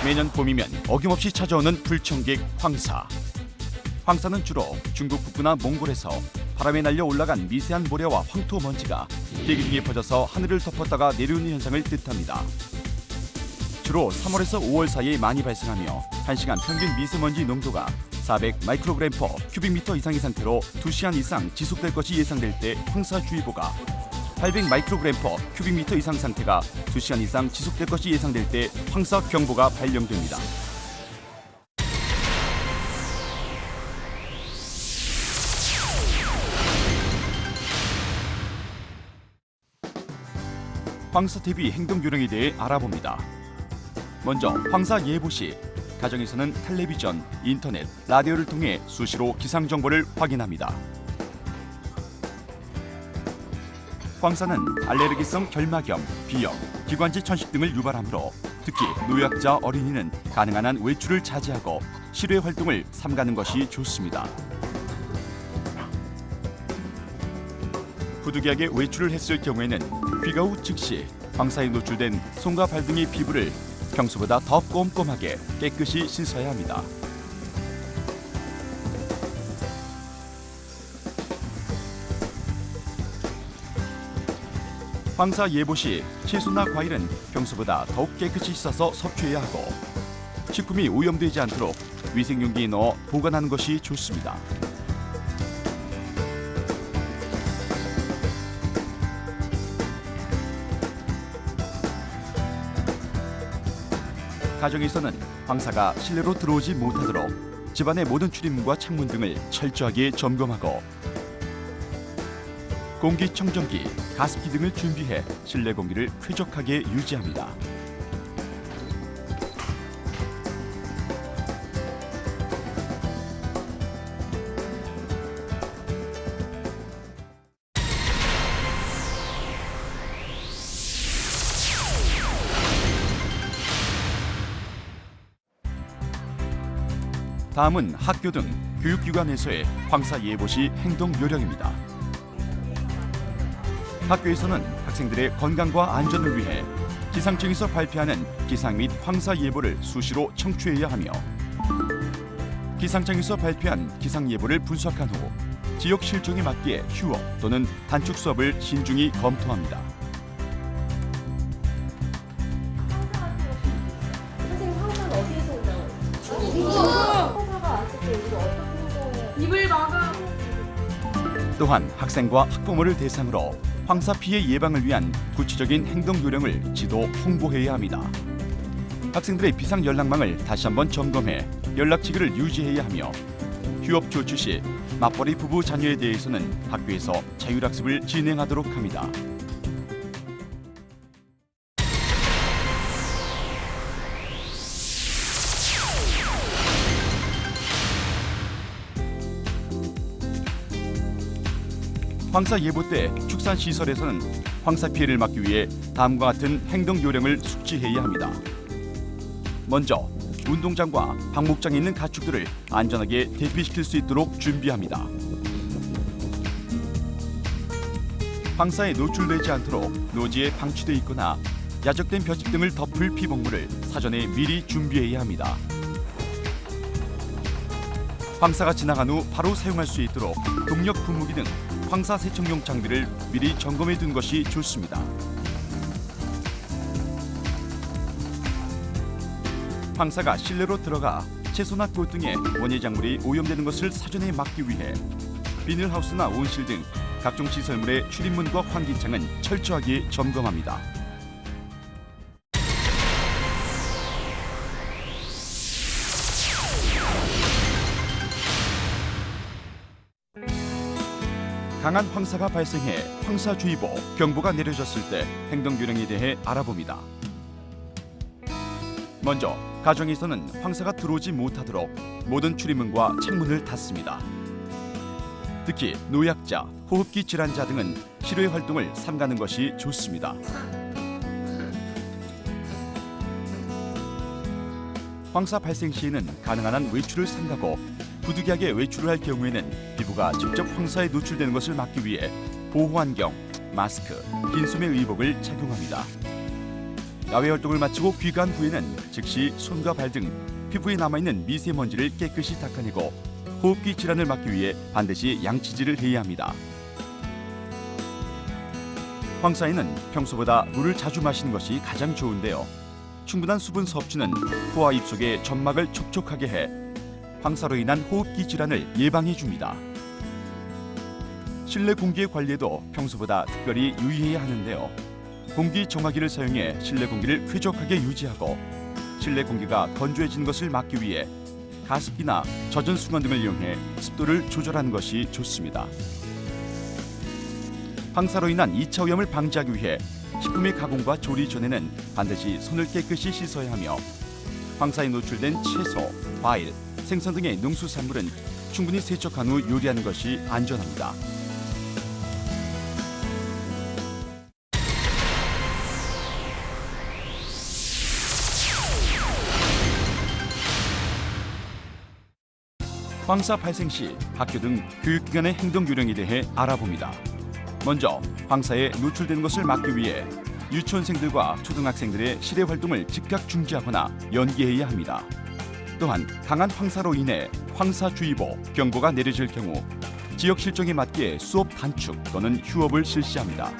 매년 봄이면 어김없이 찾아오는 불청객 황사. 황사는 주로 중국 북부나 몽골에서 바람에 날려 올라간 미세한 모래와 황토 먼지가 대기 중에 퍼져서 하늘을 덮었다가 내려오는 현상을 뜻합니다. 주로 3월에서 5월 사이에 많이 발생하며 1시간 평균 미세먼지 농도가 400 마이크로그램 퍼 큐빅미터 이상의 상태로 2시간 이상 지속될 것이 예상될 때 황사주의보가, 800 마이크로그램 퍼 큐빅미터 이상 상태가 2시간 이상 지속될 것이 예상될 때 황사경보가 발령됩니다. 황사 대비 행동 요령에 대해 알아봅니다. 먼저 황사 예보 시 가정에서는 텔레비전, 인터넷, 라디오를 통해 수시로 기상 정보를 확인합니다. 황사는 알레르기성 결막염, 비염, 기관지 천식 등을 유발하므로 특히 노약자, 어린이는 가능한 한 외출을 자제하고 실외 활동을 삼가는 것이 좋습니다. 부득이하게 외출을 했을 경우에는 귀가 후 즉시 황사에 노출된 손과 발 등의 피부를 평소보다 더 꼼꼼하게 깨끗이 씻어야 합니다. 황사 예보 시 채소나 과일은 평소보다 더욱 깨끗이 씻어서 섭취해야 하고, 식품이 오염되지 않도록 위생용기에 넣어 보관하는 것이 좋습니다. 가정에서는 황사가 실내로 들어오지 못하도록 집안의 모든 출입문과 창문 등을 철저하게 점검하고 공기청정기, 가습기 등을 준비해 실내 공기를 쾌적하게 유지합니다. 다음은 학교 등 교육기관에서의 황사 예보 시 행동 요령입니다. 학교에서는 학생들의 건강과 안전을 위해 기상청에서 발표하는 기상 및 황사 예보를 수시로 청취해야 하며, 기상청에서 발표한 기상 예보를 분석한 후 지역 실종에 맞게 휴업 또는 단축 수업을 신중히 검토합니다. 선생님 황사는 어디에서 온다고? 황사가 왔을 때 우리가 어떻게 행동해야 입을 막아. 또한 학생과 학부모를 대상으로 황사 피해 예방을 위한 구체적인 행동 요령을 지도 홍보해야 합니다. 학생들의 비상 연락망을 다시 한번 점검해 연락처를 유지해야 하며, 휴업 조치 시 맞벌이 부부 자녀에 대해서는 학교에서 자율학습을 진행하도록 합니다. 황사 예보 때 축산시설에서는 황사 피해를 막기 위해 다음과 같은 행동 요령을 숙지해야 합니다. 먼저 운동장과 방목장에 있는 가축들을 안전하게 대피시킬 수 있도록 준비합니다. 황사에 노출되지 않도록 노지에 방치돼 있거나 야적된 볏짚 등을 덮을 피복물을 사전에 미리 준비해야 합니다. 황사가 지나간 후 바로 사용할 수 있도록 동력 분무기 등 황사 세척용 장비를 미리 점검해 둔 것이 좋습니다. 황사가 실내로 들어가 채소나 꽃 등의 원예 작물이 오염되는 것을 사전에 막기 위해 비닐하우스나 온실 등 각종 시설물의 출입문과 환기창은 철저하게 점검합니다. 강한 황사가 발생해 황사주의보, 경보가 내려졌을 때 행동 요령에 대해 알아봅니다. 먼저 가정에서는 황사가 들어오지 못하도록 모든 출입문과 창문을 닫습니다. 특히 노약자, 호흡기 질환자 등은 실외 활동을 삼가는 것이 좋습니다. 황사 발생 시에는 가능한 한 외출을 삼가고, 부득이하게 외출을 할 경우에는 피부가 직접 황사에 노출되는 것을 막기 위해 보호안경, 마스크, 긴 소매 의복을 착용합니다. 야외 활동을 마치고 귀가한 후에는 즉시 손과 발 등 피부에 남아있는 미세먼지를 깨끗이 닦아내고 호흡기 질환을 막기 위해 반드시 양치질을 해야 합니다. 황사에는 평소보다 물을 자주 마시는 것이 가장 좋은데요. 충분한 수분 섭취는 코와 입 속의 점막을 촉촉하게 해 황사로 인한 호흡기 질환을 예방해 줍니다. 실내 공기의 관리에도 평소보다 특별히 유의해야 하는데요. 공기 정화기를 사용해 실내 공기를 쾌적하게 유지하고 실내 공기가 건조해진 것을 막기 위해 가습기나 젖은 수건 등을 이용해 습도를 조절하는 것이 좋습니다. 황사로 인한 2차 오염을 방지하기 위해 식품의 가공과 조리 전에는 반드시 손을 깨끗이 씻어야 하며 황사에 노출된 채소, 과일, 생선 등의 농수산물은 충분히 세척한 후 요리하는 것이 안전합니다. 황사 발생 시 학교 등 교육기관의 행동 요령에 대해 알아봅니다. 먼저 황사에 노출되는 것을 막기 위해 유치원생들과 초등학생들의 실외 활동을 즉각 중지하거나 연기해야 합니다. 또한 강한 황사로 인해 황사주의보, 경보가 내려질 경우 지역 실정에 맞게 수업 단축 또는 휴업을 실시합니다.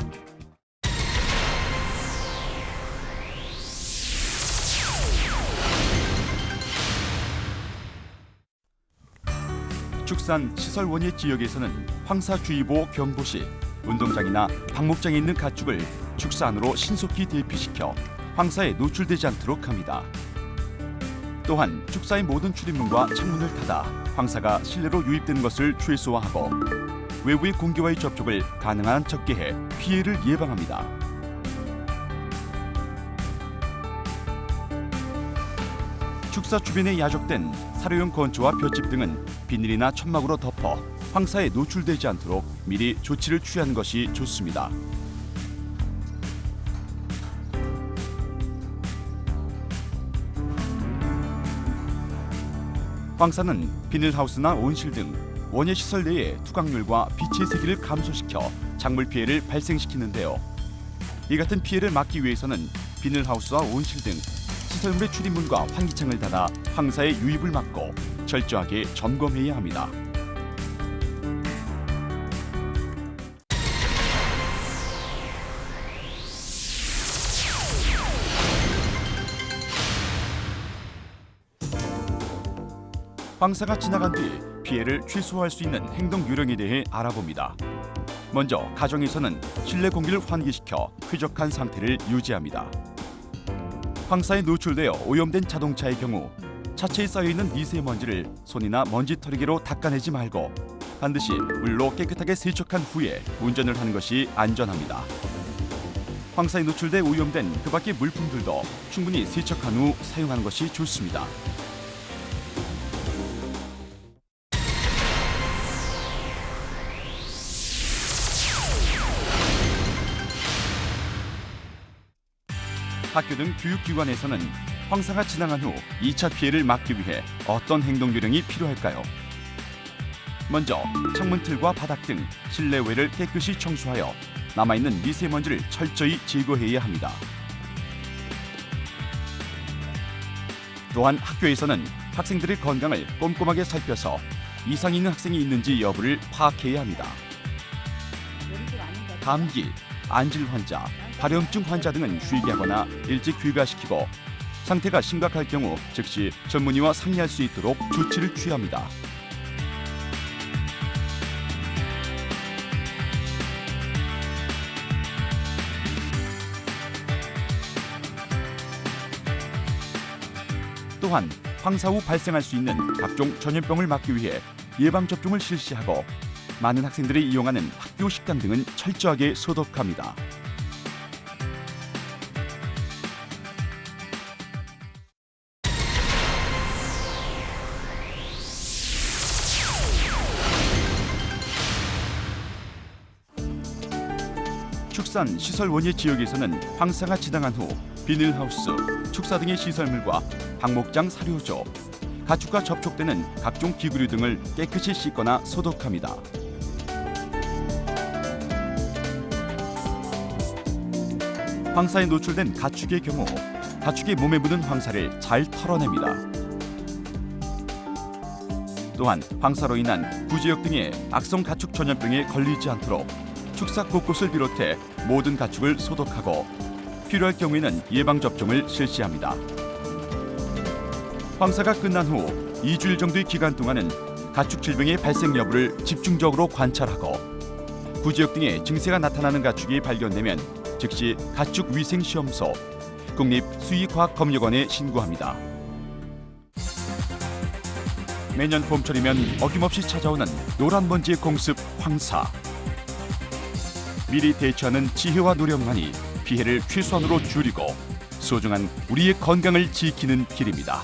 축산 시설 원예 지역에서는 황사주의보 경보 시 운동장이나 방목장에 있는 가축을 축사 안으로 신속히 대피시켜 황사에 노출되지 않도록 합니다. 또한 축사의 모든 출입문과 창문을 닫아 황사가 실내로 유입되는 것을 최소화하고 외부의 공기와의 접촉을 가능한 한 적게 해 피해를 예방합니다. 축사 주변에 야적된 사료용 건초와 볏짚 등은 비닐이나 천막으로 덮어 황사에 노출되지 않도록 미리 조치를 취하는 것이 좋습니다. 황사는 비닐하우스나 온실 등 원예 시설 내의 투각률과 빛의 세기를 감소시켜 작물 피해를 발생시키는데요. 이 같은 피해를 막기 위해서는 비닐하우스와 온실 등 시설물의 출입문과 환기창을 닫아 황사의 유입을 막고 철저하게 점검해야 합니다. 황사가 지나간 뒤 피해를 최소화할 수 있는 행동 요령에 대해 알아봅니다. 먼저 가정에서는 실내 공기를 환기시켜 쾌적한 상태를 유지합니다. 황사에 노출되어 오염된 자동차의 경우 차체에 쌓여있는 미세먼지를 손이나 먼지털이개로 닦아내지 말고 반드시 물로 깨끗하게 세척한 후에 운전을 하는 것이 안전합니다. 황사에 노출돼 오염된 그 밖의 물품들도 충분히 세척한 후 사용하는 것이 좋습니다. 학교 등 교육기관에서는 황사가 지나간 후 2차 피해를 막기 위해 어떤 행동 요령이 필요할까요? 먼저 창문 틀과 바닥 등 실내외를 깨끗이 청소하여 남아있는 미세먼지를 철저히 제거해야 합니다. 또한 학교에서는 학생들의 건강을 꼼꼼하게 살펴서 이상 있는 학생이 있는지 여부를 파악해야 합니다. 감기, 안질 환자, 발염증 환자 등은 쉬게 하거나 일찍 귀가시키고 상태가 심각할 경우 즉시 전문의와 상의할 수 있도록 조치를 취합니다. 또한 황사 후 발생할 수 있는 각종 전염병을 막기 위해 예방접종을 실시하고 많은 학생들이 이용하는 학교 식당 등은 철저하게 소독합니다. 축산 시설 원예 지역에서는 황사가 지나간 후 비닐하우스, 축사 등의 시설물과 방목장 사료조, 가축과 접촉되는 각종 기구류 등을 깨끗이 씻거나 소독합니다. 황사에 노출된 가축의 경우 가축의 몸에 묻은 황사를 잘 털어냅니다. 또한 황사로 인한 구제역 등의 악성 가축 전염병에 걸리지 않도록 축사 곳곳을 비롯해 모든 가축을 소독하고 필요할 경우에는 예방 접종을 실시합니다. 황사가 끝난 후 2주일 정도의 기간 동안은 가축 질병의 발생 여부를 집중적으로 관찰하고 구제역 등의 증세가 나타나는 가축이 발견되면 즉시 가축위생시험소, 국립수의과학검역원에 신고합니다. 매년 봄철이면 어김없이 찾아오는 노란 먼지의 공습 황사. 미리 대처하는 지혜와 노력만이 피해를 최소한으로 줄이고 소중한 우리의 건강을 지키는 길입니다.